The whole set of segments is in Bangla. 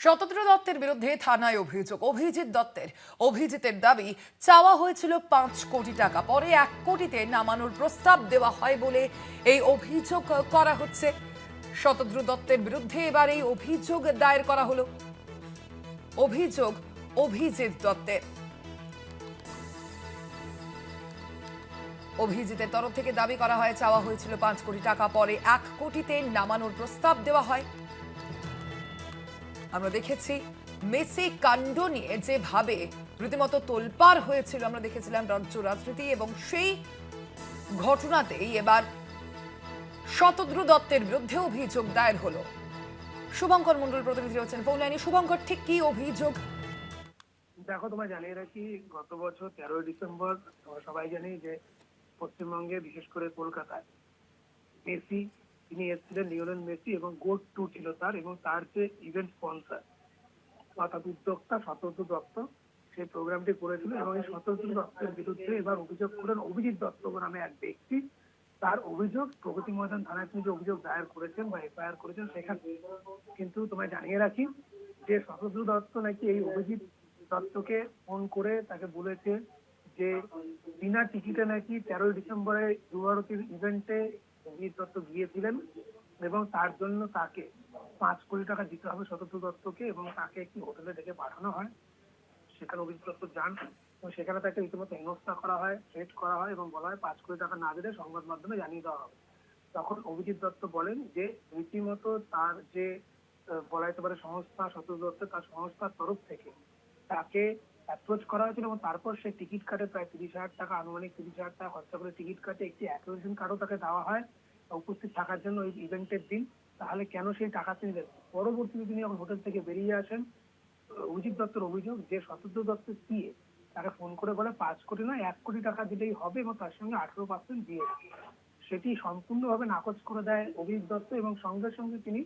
শতদ্রু দত্তের বিরুদ্ধে থানায় অভিজিতের দাবি চাওয়া হয়েছিল 5 কোটি টাকা, পরে 1 কোটিতে নামানোর প্রস্তাব দেওয়া হয় বলে এই অভিযোগ করা হচ্ছে। শতদ্রু দত্তের বিরুদ্ধে এবার এই অভিযোগ দায়ের করা হলো। অভিযোগ অভিজিৎ দত্তের। অভিজিতের তরফ থেকে দাবি করা হয় চাওয়া হয়েছিল 5 কোটি টাকা, পরে 1 কোটিতে নামানোর প্রস্তাব দেওয়া হয়। আমরা দেখেছি মেসি কাণ্ড নিয়ে যেভাবে রীতিমতো তোলপাড় হয়েছিল, আমরা দেখেছিলাম রাজ্য রাজনীতি, এবং সেই ঘটনাতেই এবার শতদ্রু দত্তের বিরুদ্ধে অভিযোগ দায়ের হলো। শুভঙ্কর মন্ডল প্রতিনিধি রয়েছেন ফোন লাইনে। শুভঙ্কর, ঠিক কি অভিযোগ? দেখো, তোমায় জানিয়ে রাখি, গত বছর 13 ডিসেম্বর তোমরা সবাই জানি যে পশ্চিমবঙ্গে, বিশেষ করে কলকাতায়, মেসি তিনি এসেছিলেন, লিওনেল মেসি, এবং গোট 2 ছিল তার, এবং তার যে ইভেন্ট স্পন্সর অর্থাৎ উদ্যোক্তা শতদ্রু দত্ত সেই প্রোগ্রামটি করেছিল। এবং এই শতদ্রু দত্তের বিরুদ্ধে এবার অভিযোগ করেন অভিজিৎ দত্ত নামে এক ব্যক্তি। তার অভিযোগ, প্রগতি ময়দান থানায় তিনি যে অভিযোগ দায়ের করেছেন বা এফআইআর করেছেন, সেখানে কিন্তু তোমায় জানিয়ে রাখি যে শতদ্রু দত্ত নাকি এই অভিজিৎ দত্তকে ফোন করে তাকে বলেছে যে বিনা টিকিটে নাকি 13 ডিসেম্বরে যুবভারতীর ইভেন্টে অভিজিৎ দত্ত গিয়েছিলেন, এবং তার জন্য তাকে 5 কোটি টাকা দিতে হবে শতদ্রু দত্তকে, এবং তাকে একটি হোটেলে ডেকে পাঠানো হয়। সেখানে অভিজিৎ দত্ত যান এবং সেখানে তাকে রীতিমতো হেনস্থা করা হয়, থ্রেট করা হয়, এবং বলা হয় 5 কোটি টাকা না দিলে সংবাদ মাধ্যমে জানিয়ে দেওয়া হবে। তখন অভিজিৎ দত্ত বলেন যে রীতিমতো তার যে বলা যেতে পারে সংস্থা শতদ্রু দত্ত, তার সংস্থার তরফ থেকে তাকে অ্যাপ্রোচ করা হয়েছিল, এবং তারপর সে টিকিট কাটে প্রায় 30,000 টাকা, আনুমানিক 30,000 টাকা খরচা করে টিকিট কাটে। একটি অ্যাক্রেডিটেশন কার্ডও তাকে দেওয়া হয় উপস্থিত থাকার জন্য ওই ইভেন্টের দিন। তাহলে কেন সেই টাকা তিনি দেন? পরবর্তীতে তিনি যখন হোটেল থেকে বেরিয়ে আসেন, অভিজিৎ দত্তের অভিযোগ যে শতদ্রু দত্তের পিএ তাকে ফোন করে বলে 5 কোটি নয় 1 কোটি টাকা দিলেই হবে, এবং তার সঙ্গে 18% দিয়ে সেটি সম্পূর্ণভাবে নাকচ করে দেয় অভিজিৎ দত্ত, এবং সঙ্গে সঙ্গে তিনি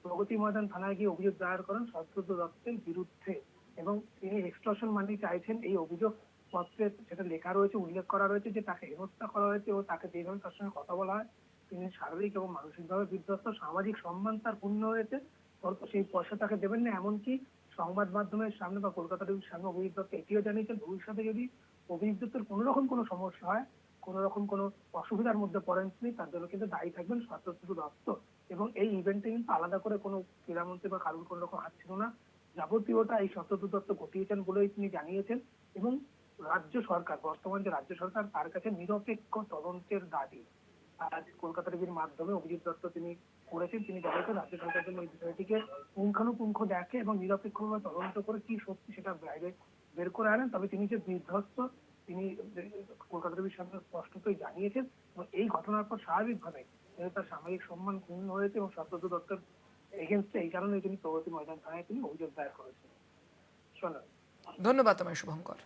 প্রগতি ময়দান থানায় গিয়ে অভিযোগ দায়ের করেন শতদ্রু দত্তের বিরুদ্ধে। এবং তিনি এক্সটর্শন মানি চাইছেন। এই অভিযোগ পত্রে সেটা লেখা রয়েছে, উল্লেখ করা রয়েছে যে তাকে হেনস্থা করা হয়েছে, ও তাকে যেভাবে তার সঙ্গে কথা বলা হয় তিনি শারীরিক এবং মানসিকভাবে বিধ্বস্ত, সামাজিক সম্মান তার পূর্ণ হয়েছে, সেই পয়সা তাকে দেবেন না। এমনকি সংবাদ মাধ্যমের সামনে বা কলকাতা টিভির সামনে অভিজিৎ দত্ত এটিও জানিয়েছেন ভবিষ্যতে যদি অভিজিৎ দত্তের কোনো রকম কোনো সমস্যা হয়, কোনো রকম কোনো অসুবিধার মধ্যে পড়েন তিনি, তার জন্য কিন্তু দায়ী থাকবেন শতদ্রু দত্ত। এবং এই ইভেন্টে কিন্তু আলাদা করে কোনো ক্রীড়ামন্ত্রী বা কারোর কোনো রকম হাত ছিল না, যাবতীয়টা এই শতদ্রু দত্ত ঘটিয়েছেন বলেই তিনি জানিয়েছেন। এবং রাজ্য সরকার, বর্তমান যে রাজ্য সরকার, তার কাছে নিরপেক্ষ তদন্তের দাবি আজ কলকাতা টিভির মাধ্যমে অভিজিৎ দত্ত তিনি করেছেন। তিনি বলেছেন রাজ্য সরকার যেন এই বিষয়টিকে পুঙ্খানুপুঙ্খ দেখে এবং নিরপেক্ষভাবে তদন্ত করে কি সত্যি সেটা বাইরে বের করে আনেন। তবে তিনি যে বিধ্বস্ত, তিনি কলকাতা টিভির সামনে স্পষ্টতই জানিয়েছেন। এবং এই ঘটনার পর স্বাভাবিকভাবে তার সামাজিক সম্মান ক্ষুণ্ণ হয়েছে, এবং শতদ্রু দত্তের এগেনস্টে এই কারণে তিনি প্রগতি ময়দান থানায় তিনি অভিযোগ দায়ের করেছেন। শোনা, ধন্যবাদ তোমায় শুভঙ্কর।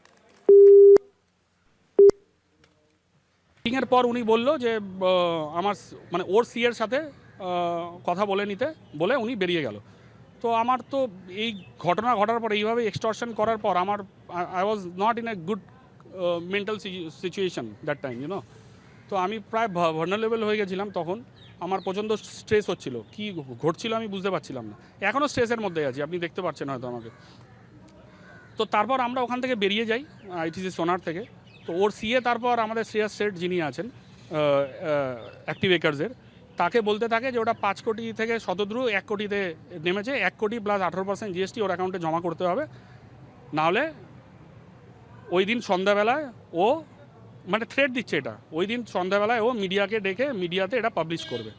এর পর উনি বললো যে আমার মানে ওর সিএর সাথে কথা বলে নিতে বলে উনি বেরিয়ে গেল। তো আমার তো এই ঘটনা ঘটার পর, এইভাবে এক্সটর্শন করার পর আমার I was not in a good mental situation that time, you know. তো আমি প্রায় ভার্নারেবল হয়ে গেছিলাম তখন। আমার প্রচণ্ড স্ট্রেস হচ্ছিল, কি ঘটছিল আমি বুঝতে পারছিলাম না। এখনও স্ট্রেসের মধ্যে আছি, আপনি দেখতে পাচ্ছেন হয়তো আমাকে। তো তারপর আমরা ওখান থেকে বেরিয়ে যাই আইটিসি সোনার থেকে। তো ওর সিএ তারপর আমাদের শ্রেয়াস সেট যিনি আছেন অ্যাক্টিভ একার্সের, তাকে বলতে থাকে যে ওটা 5 কোটি থেকে শতদ্রু 1 কোটিতে নেমেছে, 1 কোটি প্লাস 18% জিএসটি ওর অ্যাকাউন্টে জমা করতে হবে, নাহলে ওই দিন সন্ধ্যাবেলায় ও মানে থ্রেট দিচ্ছে এটা, ওই দিন সন্ধ্যাবেলায় ও মিডিয়াকে ডেকে মিডিয়াতে এটা পাবলিশ করবে।